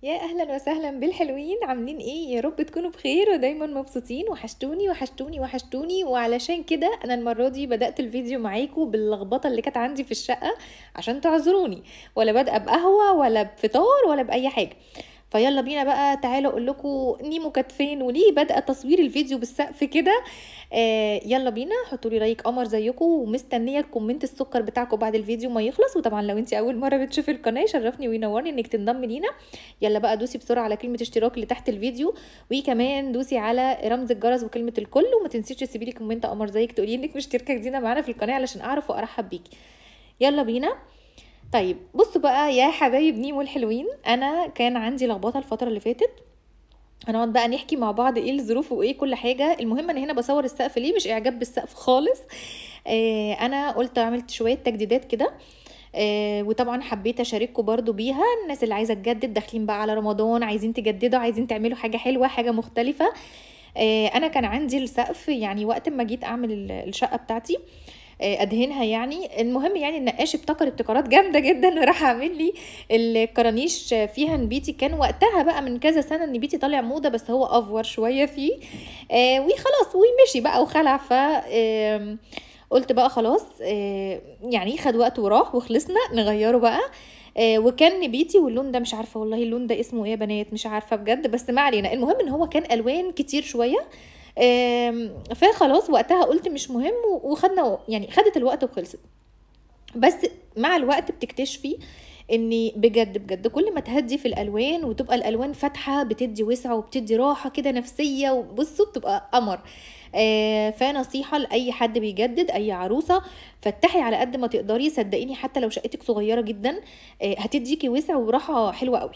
يا اهلا وسهلا بالحلوين، عاملين ايه؟ يا رب تكونوا بخير ودايما مبسوطين. وحشتوني وحشتوني وحشتوني. وعلشان كده انا المره دي بدات الفيديو معاكم باللخبطه اللي كانت عندي في الشقه، عشان تعذروني. ولا بادئه بقهوه ولا بفطار ولا باي حاجه. فيلا بينا بقى، تعالوا اقول لكم نيمو كانت فين وليه بدأ تصوير الفيديو بالسقف كده. يلا بينا، حطوا لي لايك قمر زيكم، ومستنيه الكومنت السكر بتاعكم بعد الفيديو ما يخلص. وطبعا لو انت اول مره بتشوفي القناه يشرفني وينورني انك تنضمي لينا. يلا بقى دوسي بسرعه على كلمه اشتراك اللي تحت الفيديو، وكمان دوسي على رمز الجرس وكلمه الكل. وما تنسيش تسيبي لي كومنت قمر زيك تقولي انك مشتركه جديده معانا في القناه علشان اعرف وارحب بيكي. يلا بينا. طيب بصوا بقى يا حبايب نيمو الحلوين، انا كان عندي لخبطه الفتره اللي فاتت. هنقعد بقى نحكي مع بعض ايه الظروف وايه كل حاجه. المهم انا هنا بصور السقف ليه، مش اعجاب بالسقف خالص. انا قلت عملت شويه تجديدات كده. وطبعا حبيت اشارككم برضو بيها، الناس اللي عايزه تجدد، داخلين بقى على رمضان، عايزين تجددوا، عايزين تعملوا حاجه حلوه، حاجه مختلفه. انا كان عندي السقف، يعني وقت ما جيت اعمل الشقه بتاعتي، ادهنها. يعني المهم يعني النقاش ابتكر ابتكارات جامده جدا وراح اعمل لي الكرانيش فيها نبيتي. كان وقتها بقى من كذا سنه النبيتي طالع موضه، بس هو افور شويه فيه. وخلاص ومشي بقى وخلع. ف قلت بقى خلاص، يعني خد وقت وراح وخلصنا نغيره بقى. وكان نبيتي، واللون ده مش عارفه والله اللون ده اسمه ايه يا بنات، مش عارفه بجد، بس ما علينا. المهم ان هو كان الوان كتير شويه. فخلاص وقتها قلت مش مهم، وخدنا يعني خدت الوقت وخلصت. بس مع الوقت بتكتشفي اني بجد بجد كل ما تهدي في الالوان وتبقى الالوان فاتحه بتدي وسع وبتدي راحه كده نفسيه، وبصوا بتبقى قمر. فنصيحه لاي حد بيجدد، اي عروسه، فتحي على قد ما تقدري. صدقيني حتى لو شقتك صغيره جدا هتديكي وسع وراحه حلوه قوي.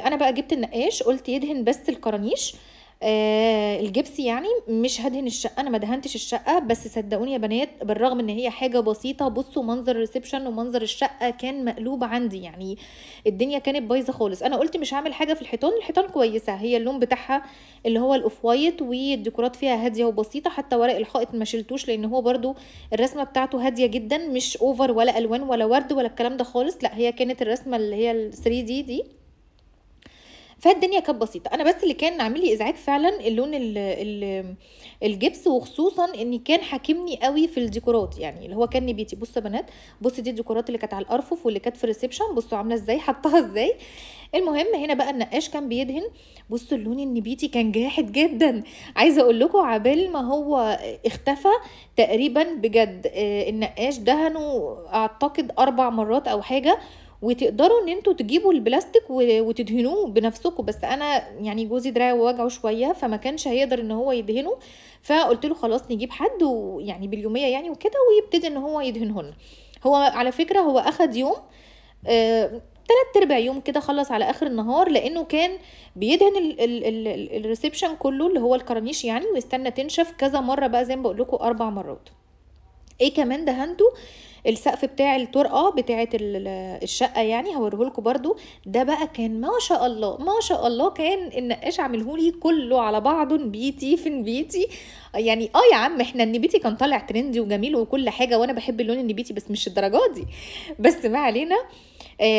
انا بقى جبت النقاش، قلت يدهن بس الكرانيش، الجبس. يعني مش هدهن الشقه، انا ما دهنتش الشقه. بس صدقوني يا بنات، بالرغم ان هي حاجه بسيطه، بصوا منظر الريسبشن ومنظر الشقه كان مقلوب عندي. يعني الدنيا كانت بايظه خالص. انا قلت مش هعمل حاجه في الحيطان، الحيطان كويسه، هي اللون بتاعها اللي هو الاوف وايت، والديكورات فيها هاديه وبسيطه. حتى ورق الحائط ما شلتوش، لان هو برضو الرسمه بتاعته هاديه جدا، مش اوفر ولا الوان ولا ورد ولا الكلام ده خالص. لا، هي كانت الرسمه اللي هي ال 3 دي. فالدنيا كانت بسيطه. انا بس اللي كان عامل لي ازعاج فعلا اللون الجبس، وخصوصا ان كان حاكمني قوي في الديكورات، يعني اللي هو كان نبيتي. بصوا يا بنات، بصوا دي الديكورات اللي كانت على الارفف واللي كانت في الريسبشن، بصوا عامله ازاي، حطها ازاي. المهم هنا بقى النقاش كان بيدهن. بصوا اللون النبيتي كان جاحد جدا. عايزه اقول لكم عبال ما هو اختفى تقريبا بجد، النقاش دهنه اعتقد 4 مرات او حاجه. وتقدروا ان انتوا تجيبوا البلاستيك وتدهنوه بنفسكم. بس انا يعني جوزي دراعه وجعه شويه، فما كانش هيقدر ان هو يدهنه. فقلت له خلاص نجيب حد، ويعني باليوميه يعني وكده، ويبتدي ان هو يدهنهن. هو على فكره هو اخد يوم، 3/4 يوم كده، خلص على اخر النهار، لانه كان بيدهن الريسبشن كله اللي هو الكرانيش يعني، ويستنى تنشف كذا مره بقى، زي ما بقول لكم 4 مرات. ايه كمان دهنته؟ السقف بتاع الطرقه بتاعه الشقه، يعني هوريهولكوا برضو. ده بقى كان ما شاء الله ما شاء الله، كان النقاش عاملهولي كله على بعضه نبيتي في نبيتي. يعني يا عم احنا النبيتي كان طالع ترندي وجميل وكل حاجه، وانا بحب اللون النبيتي بس مش الدرجات دي. بس ما علينا.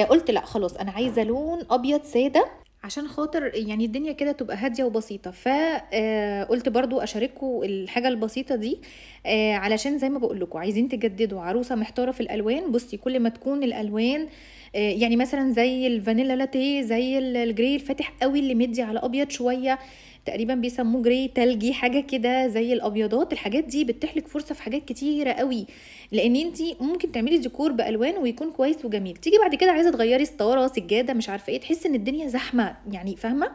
قلت لا خلاص انا عايزه لون ابيض ساده، عشان خاطر يعني الدنيا كده تبقى هاديه وبسيطه. فقلت برضو اشارككم الحاجه البسيطه دي، علشان زي ما بقول لكم عايزين تجددوا، عروسه محتاره في الالوان. بصي كل ما تكون الالوان يعني مثلا زي الفانيلا لاتيه، زي الجراي الفاتح قوي اللي مدي على ابيض شويه، تقريبا بيسموه جراي تلجي حاجه كده، زي الابيضات. الحاجات دي بتحلك فرصه في حاجات كتيره قوي، لان انتي ممكن تعملي ديكور بالوان ويكون كويس وجميل، تيجي بعد كده عايزه تغيري ستاره سجاده مش عارفه ايه، تحسي ان الدنيا زحمه، يعني فاهمه.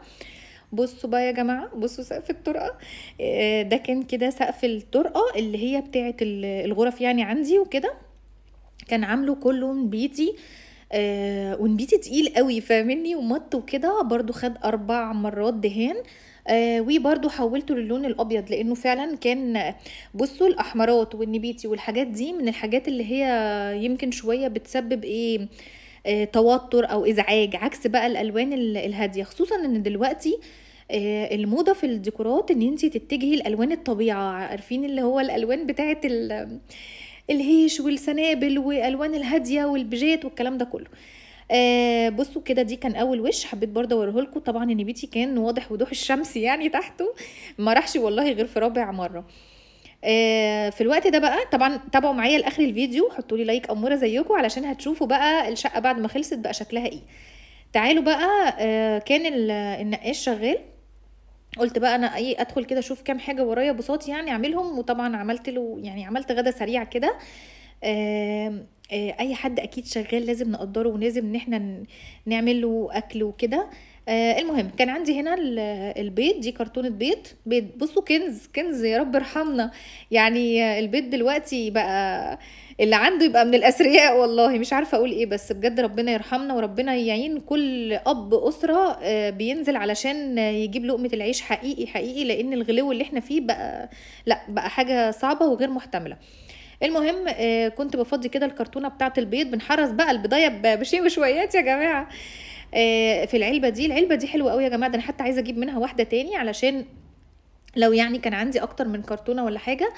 بصوا بقى يا جماعه، بصوا سقف الطرقه. ده كان كده سقف الطرقه اللي هي بتاعه الغرف يعني عندي وكده. كان عامله كله نبيتي، ونبيتي تقيل قوي فاهمني، ومط وكده. برضو خد 4 مرات دهان. وبرضو حولته للون الابيض، لانه فعلا كان، بصوا الاحمرات والنبيتي والحاجات دي من الحاجات اللي هي يمكن شويه بتسبب ايه، توتر او ازعاج، عكس بقى الالوان الهاديه. خصوصا ان دلوقتي الموضه في الديكورات ان انتي تتجهي لالوان الطبيعه، عارفين اللي هو الالوان بتاعه الهيش والسنابل والوان الهاديه والبيجات والكلام ده كله. بصوا كده، دي كان اول وش، حبيت برضه اوريه لكم. طبعا النبيتي كان واضح وضوح الشمس يعني تحته، ما راحش والله غير في رابع مره. في الوقت ده بقى طبعا تابعوا معايا لاخر الفيديو، حطوا لي لايك اموره زيكم علشان هتشوفوا بقى الشقه بعد ما خلصت بقى شكلها ايه. تعالوا بقى، كان النقاش شغال، قلت بقى انا ايه ادخل كده اشوف كام حاجه ورايا بساط يعني اعملهم. وطبعا عملت له يعني عملت غدا سريع كده. اي حد اكيد شغال لازم نقدره، ولازم ان احنا نعمل له اكل وكده. المهم كان عندي هنا البيض، دي كرتونة بيض. بصوا كنز كنز، يا رب ارحمنا. يعني البيض دلوقتي بقى اللي عنده يبقى من الاثرياء، والله مش عارفه اقول ايه، بس بجد ربنا يرحمنا وربنا يعين كل اب اسره بينزل علشان يجيب لقمه العيش، حقيقي حقيقي، لان الغلو اللي احنا فيه بقى لا بقى حاجه صعبه وغير محتمله. المهم كنت بفضي كده الكرتونه بتاعه البيض، بنحرص بقى البضايه بشيء وشويات يا جماعه. في العلبه دي حلوه قوي يا جماعه، ده انا حتى عايزه اجيب منها واحده تاني، علشان لو يعني كان عندي اكتر من كرتونه ولا حاجه.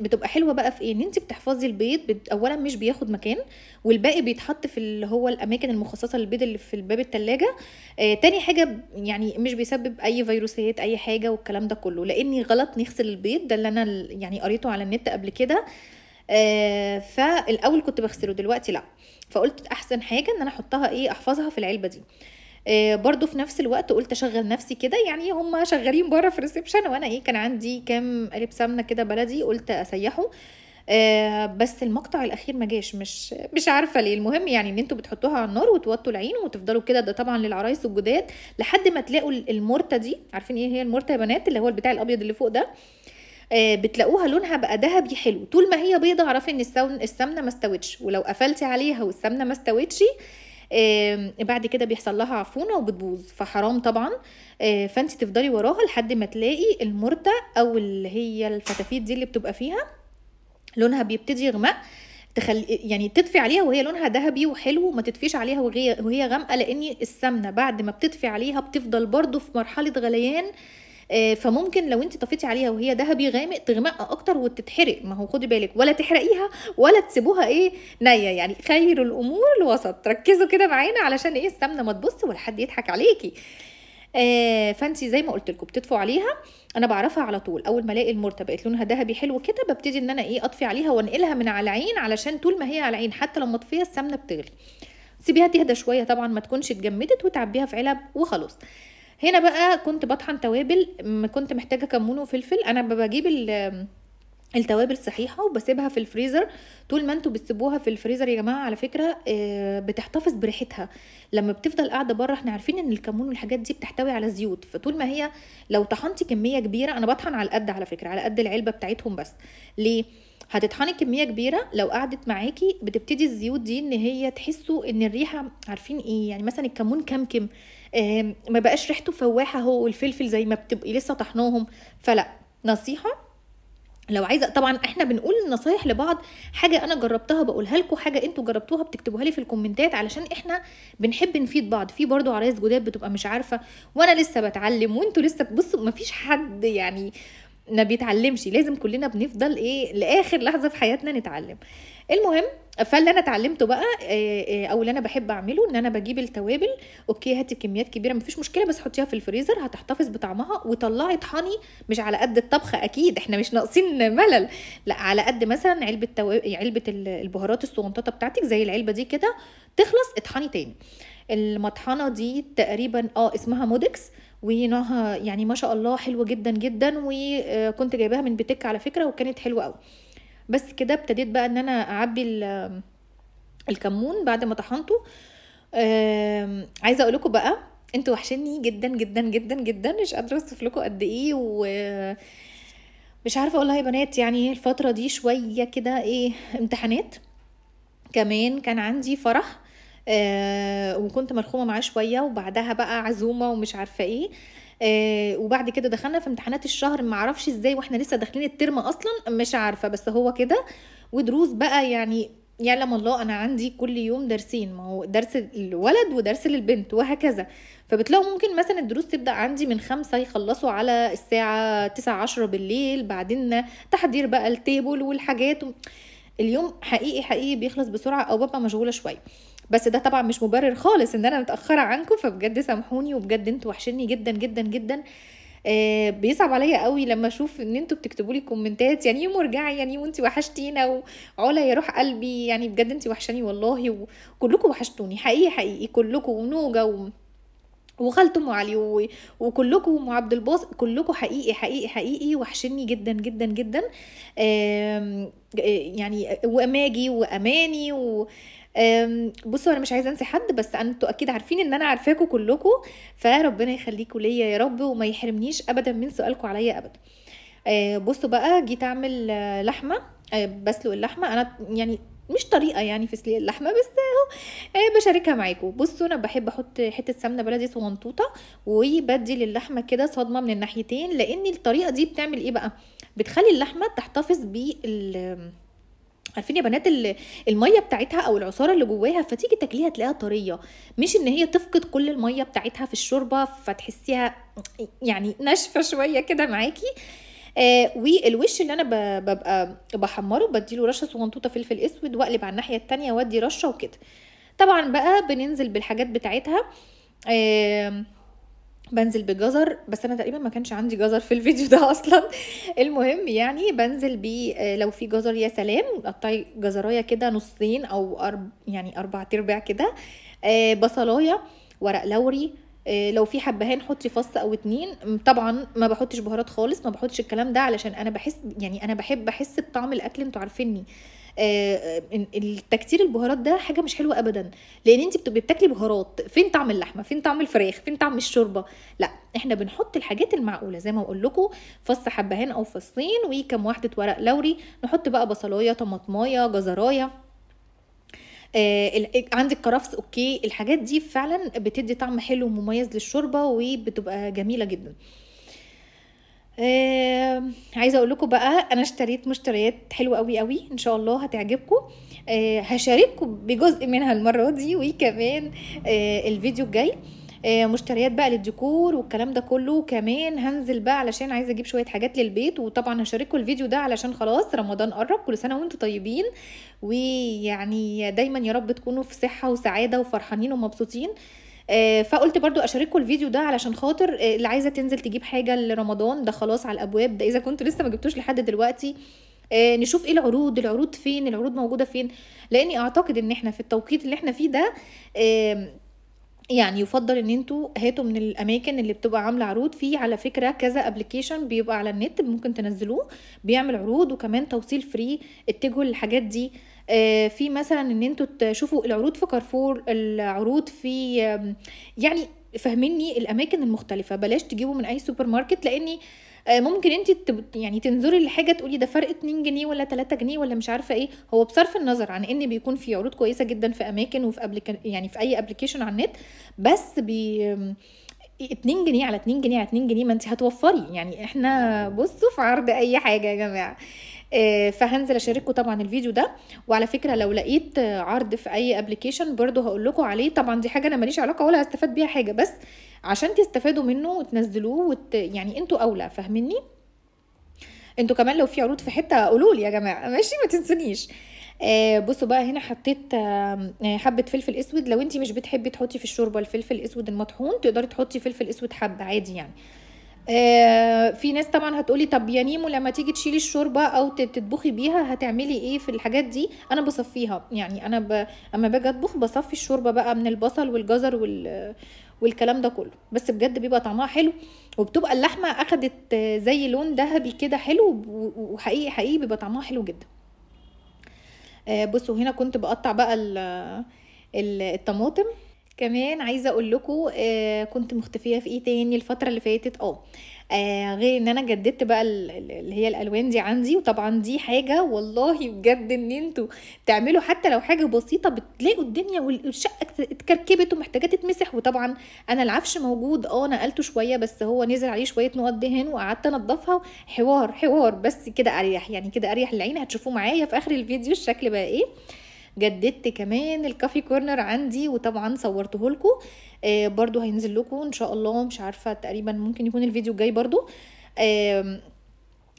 بتبقى حلوه بقى في ايه، ان انت بتحفظي البيض اولا مش بياخد مكان، والباقي بيتحط في اللي هو الاماكن المخصصه للبيض اللي في الباب التلاجة. تاني حاجه يعني مش بيسبب اي فيروسات اي حاجه والكلام ده كله، لاني غلط نغسل البيض، ده اللي انا يعني قريته على النت قبل كده. فالاول كنت بغسله، دلوقتي لا. فقلت احسن حاجه ان انا احطها ايه، احفظها في العلبه دي. برضو في نفس الوقت قلت اشغل نفسي كده، يعني هم شغالين بره في الريسبشن، وانا ايه كان عندي كام قالب سمنه كده بلدي قلت اسيحه. بس المقطع الاخير ما جاش، مش عارفه ليه. المهم يعني ان انتوا بتحطوها على النار وتوطوا العين وتفضلوا كده، ده طبعا للعرايس الجداد، لحد ما تلاقوا المرته دي. عارفين ايه هي المرته يا بنات؟ اللي هو البتاع الابيض اللي فوق ده. بتلاقوها لونها بقى ذهبي حلو. طول ما هي بيضه اعرفي ان السمنه ما استوتش، ولو قفلتي عليها والسمنه ما استوتش بعد كده بيحصل لها عفونه وبتبوظ، فحرام طبعا. فانت تفضلي وراها لحد ما تلاقي المرته او اللي هي الفتافيت دي اللي بتبقى فيها لونها بيبتدي يغمق، يعني تطفي عليها وهي لونها ذهبي وحلو، وما تطفيش عليها وهي غامقه، لان السمنه بعد ما بتطفي عليها بتفضل برضو في مرحله غليان. فممكن لو انت طفيتي عليها وهي ذهبي غامق تغمق اكتر وتتحرق. ما هو خدي بالك، ولا تحرقيها ولا تسيبوها ايه نيه، يعني خير الامور الوسط. ركزوا كده معانا علشان ايه السمنه ما تبص ولا حد يضحك عليكي. فانتي زي ما قلت لكم بتطفوا عليها. انا بعرفها على طول، اول ما الاقي المرته بقت لونها ذهبي حلو كده ببتدي ان انا ايه اطفي عليها وانقلها من على العين، علشان طول ما هي على العين حتى لو مطفيه السمنه بتغلي. سيبيها تهدى شويه طبعا، ما تكونش اتجمدت، وتعبيها في علب وخلاص. هنا بقى كنت بطحن توابل، كنت محتاجه كمون وفلفل. انا بجيب التوابل صحيحه وبسيبها في الفريزر. طول ما انتوا بتسيبوها في الفريزر يا جماعه على فكره بتحتفظ بريحتها. لما بتفضل قاعده بره، احنا عارفين ان الكمون والحاجات دي بتحتوي على زيوت، فطول ما هي لو طحنتي كميه كبيره، انا بطحن على قد على فكره على قد العلبه بتاعتهم بس. ليه؟ هتطحني كميه كبيره، لو قعدت معاكي بتبتدي الزيوت دي ان هي تحسوا ان الريحه، عارفين ايه يعني، مثلا الكمون كمكم ما بقاش ريحته فواحه، هو والفلفل زي ما بتبقي لسه طحناهم. فلا، نصيحه لو عايزه، طبعا احنا بنقول النصايح لبعض، حاجه انا جربتها بقولها لكم، حاجه انتوا جربتوها بتكتبوها لي في الكومنتات، علشان احنا بنحب نفيد بعض. في برضو عرايس جداد بتبقى مش عارفه، وانا لسه بتعلم وانتوا لسه، بصوا مفيش حد يعني ما بيتعلمش، لازم كلنا بنفضل ايه لاخر لحظه في حياتنا نتعلم. المهم، فاللي انا اتعلمته بقى او اللي انا بحب اعمله ان انا بجيب التوابل. اوكي هاتي كميات كبيره مفيش مشكله، بس حطيها في الفريزر هتحتفظ بطعمها، وطلعي اطحني مش على قد الطبخه، اكيد احنا مش ناقصين ملل، لا على قد مثلا علبه البهارات الصغنططه بتاعتك زي العلبه دي كده، تخلص اطحني تاني. المطحنه دي تقريبا اسمها مودكس، ونوعها يعني ما شاء الله حلوه جدا جدا، وكنت جايباها من بيتك على فكره وكانت حلوه قوي. بس كده ابتديت بقى ان انا اعبي الكمون بعد ما طحنته. عايزه اقول لكم بقى انتوا وحشني جدا جدا جدا جدا، مش قادره اوصف لكم قد ايه، ومش عارفه والله يا بنات، يعني الفتره دي شويه كده ايه امتحانات، كمان كان عندي فرح وكنت مرخومه معاه شويه، وبعدها بقى عزومه ومش عارفه ايه. وبعد كده دخلنا في امتحانات الشهر، ما اعرفش ازاي واحنا لسه داخلين الترم اصلا، مش عارفه بس هو كده. ودروس بقى يعني يعلم الله، انا عندي كل يوم درسين، ما هو درس الولد ودرس للبنت وهكذا. فبتلاقوا ممكن مثلا الدروس تبدأ عندي من 5 يخلصوا على الساعة 9-10 بالليل، بعدين تحضير بقى التيبل والحاجات اليوم حقيقي حقيقي بيخلص بسرعة، او ببقى مشغولة شوية. بس ده طبعا مش مبرر خالص ان انا متاخره عنكم، فبجد سامحوني، وبجد انتوا وحشني جدا جدا جدا. بيصعب عليا قوي لما اشوف ان انتوا بتكتبوا لي كومنتات يعني يوم ارجعي، يعني وانتي وحشتينا، وعلا يا روح قلبي، يعني بجد انتي وحشاني والله، وكلكم وحشتوني حقيقي حقيقي كلكم، ونوجا وخالته ام علي وكلكم وعبد الباسط، كلكم حقيقي حقيقي حقيقي وحشني جدا جدا جدا. يعني واماجي واماني بصوا انا مش عايزه انسى حد، بس انتوا اكيد عارفين ان انا عارفاكم كلكم، فربنا يخليكم ليا يا رب، وما يحرمنيش ابدا من سؤالكم عليا ابدا. بصوا بقى جيت اعمل لحمه، بسلق اللحمه انا يعني مش طريقه يعني في سلق اللحمه، بس بشاركها معاكم. بصوا انا بحب احط حته سمنه بلدي صغنطوطه، وبدي للحمه كده صدمه من الناحيتين، لان الطريقه دي بتعمل ايه بقى، بتخلي اللحمه تحتفظ عارفين يا بنات الميه بتاعتها او العصاره اللي جواها، فتيجي تاكليها تلاقيها طريه، مش ان هي تفقد كل الميه بتاعتها في الشوربه فتحسيها يعني ناشفه شويه كده معاكي. والوش اللي انا ببقى بحمره بديله رشه صغنطوطه فلفل اسود، واقلب على الناحيه التانية وادي رشه وكده. طبعا بقى بننزل بالحاجات بتاعتها. بنزل بجزر، بس انا تقريبا ما كانش عندي جزر في الفيديو ده اصلا. المهم يعني بنزل بيه، لو في جزر يا سلام، قطعي جزرايه كده نصين او يعني 4/4 كده. بصلايه، ورق لوري، لو في حبهان حطي فص او 2. طبعا ما بحطش بهارات خالص، ما بحطش الكلام ده، علشان انا بحس يعني انا بحب احس بطعم الاكل، انتوا عارفيني. التكتير البهارات ده حاجه مش حلوه ابدا، لان انت بتبقي بتاكلي بهارات، فين طعم اللحمه، فين طعم الفراخ، فين طعم الشوربه. لا احنا بنحط الحاجات المعقوله زي ما بقول لكم، فص حبهان او فصين وكم واحده ورق لوري، نحط بقى بصلايه، طماطمايه، جزرايه، عندك كرفس، اوكي. الحاجات دي فعلا بتدي طعم حلو ومميز للشوربه، وبتبقى جميله جدا. عايزه اقول لكم بقى انا اشتريت مشتريات حلوه قوي قوي، ان شاء الله هتعجبكم. هشارككم بجزء منها المره دي، وكمان الفيديو الجاي مشتريات بقى للديكور والكلام ده كله. كمان هنزل بقى علشان عايزه اجيب شويه حاجات للبيت، وطبعا هشارككم الفيديو ده علشان خلاص رمضان قرب، كل سنه وانتم طيبين، ويعني دايما يا رب تكونوا في صحه وسعاده وفرحانين ومبسوطين. فقلت برضو اشارككم الفيديو ده علشان خاطر اللي عايزه تنزل تجيب حاجه لرمضان، ده خلاص على الابواب، ده اذا كنتوا لسه ما جبتوش لحد دلوقتي. نشوف ايه العروض فين، العروض موجوده فين، لاني اعتقد ان احنا في التوقيت اللي احنا فيه ده يعني يفضل ان انتوا هاتوا من الاماكن اللي بتبقى عامله عروض. في على فكره كذا ابلكيشن بيبقى على النت ممكن تنزلوه، بيعمل عروض وكمان توصيل فري، اتجهوا للحاجات دي. في مثلا ان انتوا تشوفوا العروض في كارفور، العروض في يعني فهمني الاماكن المختلفه، بلاش تجيبوا من اي سوبر ماركت، لاني ممكن انت يعني تنظري لحاجه تقولي ده فرق 2 جنيه ولا 3 جنيه ولا مش عارفه ايه. هو بصرف النظر عن ان بيكون في عروض كويسه جدا في اماكن وفي يعني في اي ابلكيشن على النت، بس 2 جنيه على 2 جنيه على 2 جنيه، ما انت هتوفري يعني. احنا بصوا في عرض اي حاجه يا جماعه. فهنزل اشارككم طبعا الفيديو ده، وعلى فكره لو لقيت عرض في اي ابلكيشن برضو هقول لكم عليه. طبعا دي حاجه انا ماليش علاقه ولا هستفاد بيها حاجه، بس عشان تستفادوا منه وتنزلوه يعني انتوا اولى، فاهميني؟ انتوا كمان لو في عروض في حته قولوا لي يا جماعه، ماشي؟ ما تنسونيش. بصوا بقى هنا حطيت حبه فلفل اسود، لو انتي مش بتحبي تحطي في الشوربه الفلفل الاسود المطحون تقدري تحطي فلفل اسود حب عادي يعني. في ناس طبعا هتقولي طب يا نيمو لما تيجي تشيلي الشوربه او تطبخي بيها هتعملي ايه في الحاجات دي؟ انا بصفيها يعني، انا اما باجي اطبخ بصفي الشوربه بقى من البصل والجزر والكلام ده كله، بس بجد بيبقى طعمها حلو، وبتبقى اللحمه اخدت زي لون ذهبي كده حلو، وحقيقي حقيقي بيبقى طعمها حلو جدا. بصوا هنا كنت بقطع بقى الطماطم. كمان عايزه اقول لكم كنت مختفيه في ايه تاني الفتره اللي فاتت. غير ان انا جددت بقى اللي هي الالوان دي عندي، وطبعا دي حاجه والله بجد ان انتوا تعملوا حتى لو حاجه بسيطه بتلاقوا الدنيا والشقه اتكركبت ومحتاجه تتمسح. وطبعا انا العفش موجود، نقلته شويه، بس هو نزل عليه شويه نقط دهن وقعدت انضفها، حوار بس كده اريح يعني، كده اريح للعين. هتشوفوه معايا في اخر الفيديو الشكل بقى ايه. جددت كمان الكافي كورنر عندي، وطبعا صورته لكم. برضو هينزل لكم ان شاء الله، مش عارفه تقريبا ممكن يكون الفيديو الجاي برضو.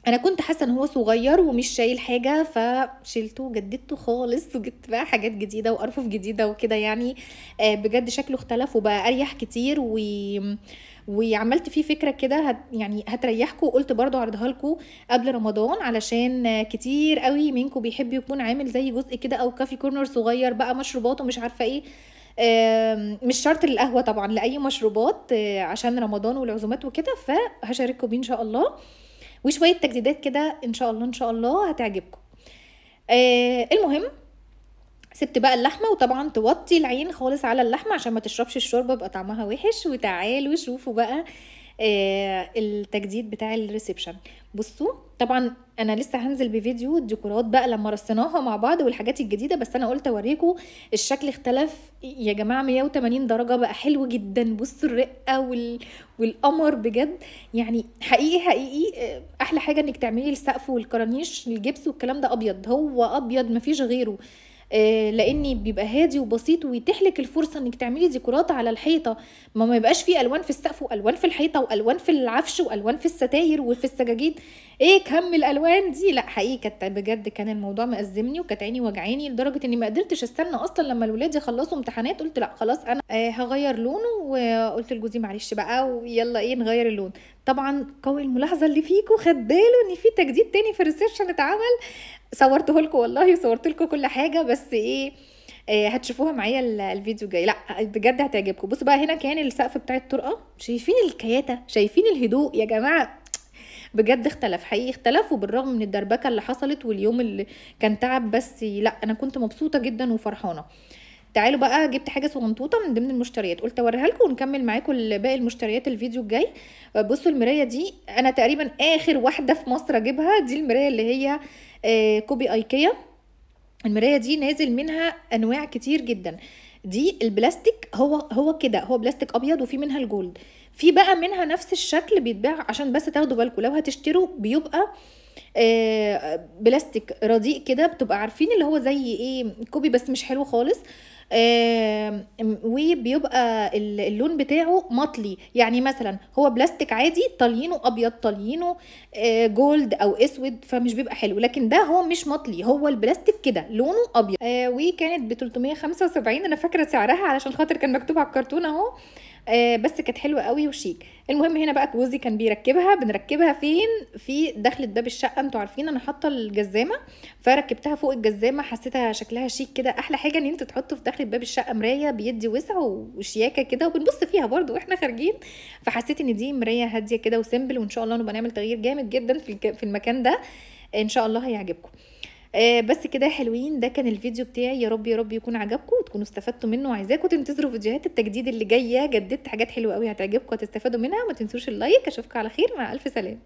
انا كنت حاسه ان هو صغير ومش شايل حاجه، فشيلته وجددته خالص وجبت بقى حاجات جديده وارفف جديده وكده يعني. بجد شكله اختلف وبقى اريح كتير وعملت فيه فكره كده يعني هتريحكم، وقلت برضو اعرضها لكم قبل رمضان علشان كتير قوي منكم بيحب يكون عامل زي جزء كده او كافي كورنر صغير بقى، مشروبات ومش عارفه ايه. مش شرط للقهوه طبعا، لاي مشروبات عشان رمضان والعزومات وكده، فهشارككم بيه ان شاء الله، وشويه تجديدات كده ان شاء الله ان شاء الله هتعجبكم. المهم سبت بقى اللحمه، وطبعا توطي العين خالص على اللحمه عشان ما تشربش الشوربه يبقى طعمها وحش. وتعالوا شوفوا بقى التجديد بتاع الريسبشن. بصوا طبعا انا لسه هنزل بفيديو الديكورات بقى لما رصيناها مع بعض والحاجات الجديده، بس انا قلت اوريكم الشكل اختلف يا جماعه 180 درجه، بقى حلو جدا. بصوا الرقه والقمر بجد يعني، حقيقي حقيقي احلى حاجه انك تعملي السقف والكرانيش الجبس والكلام ده ابيض، هو ابيض مفيش غيره. لاني بيبقى هادي وبسيط ويتيح لك الفرصه انك تعملي ديكورات على الحيطه، ما يبقاش فيه الوان في السقف والوان في الحيطه والوان في العفش والوان في الستاير وفي السجاجيد. ايه كم الالوان دي؟ لا حقيقي كانت بجد كان الموضوع مأزمني وكانت عيني وجعاني لدرجه اني ما قدرتش استنى اصلا لما الولاد يخلصوا امتحانات. قلت لا خلاص انا هغير لونه، وقلت لجوزي معلش بقى ويلا ايه نغير اللون. طبعا قوي الملاحظه اللي فيكم خد باله ان في تجديد تاني في الريسبشن اتعمل، صورته لكم والله وصورت لكم كل حاجه، بس ايه هتشوفوها معايا الفيديو جاي، لا بجد هتعجبكم. بصوا بقى هنا كان السقف بتاع الطرقه، شايفين الكياته، شايفين الهدوء يا جماعه، بجد اختلف حقيقي اختلف. وبالرغم من الدربكه اللي حصلت واليوم اللي كان تعب، بس لا انا كنت مبسوطه جدا وفرحانه. تعالوا بقى جبت حاجه صغنطوطه من ضمن المشتريات، قلت اوريها لكم ونكمل معاكم باقي المشتريات الفيديو الجاي. بصوا المرايه دي انا تقريبا اخر واحده في مصر اجيبها، دي المرايه اللي هي كوبي ايكيا. المرايه دي نازل منها انواع كتير جدا. دي البلاستيك هو كده، هو بلاستيك ابيض، وفي منها الجولد، في بقى منها نفس الشكل بيتباع، عشان بس تاخدوا بالكم لو هتشتروا بيبقى بلاستيك رديء كده، بتبقى عارفين اللي هو زي ايه كوبي بس مش حلو خالص. وبيبقى اللون بتاعه مطلي، يعني مثلا هو بلاستيك عادي طالينه ابيض طالينه جولد او اسود، فمش بيبقى حلو. لكن ده هو مش مطلي، هو البلاستيك كده لونه ابيض. وكانت ب 375 انا فاكره سعرها علشان خاطر كان مكتوب على الكرتون اهو. بس كانت حلوه قوي وشيك. المهم هنا بقى جوزي كان بيركبها، بنركبها فين؟ في دخلة باب الشقه. انتوا عارفين انا حاطه الجزامه، فركبتها فوق الجزامه، حسيتها شكلها شيك كده. احلى حاجه ان انتوا تحطوا في دخلة باب الشقه مرايه، بيدي وسع وشياكه كده، وبنبص فيها برضو واحنا خارجين. فحسيت ان دي مرايه هاديه كده وسيمبل، وان شاء الله نبقى نعمل تغيير جامد جدا في المكان ده، ان شاء الله هيعجبكم. بس كده يا حلوين، ده كان الفيديو بتاعي، يا رب يا رب يكون عجبكم وتكونوا استفدتوا منه. عايزاكم تنتظروا فيديوهات التجديد اللي جايه، جددت حاجات حلوه قوي هتعجبكم وهتستفادوا منها. ما تنسوش اللايك. اشوفكم على خير، مع الف سلامه.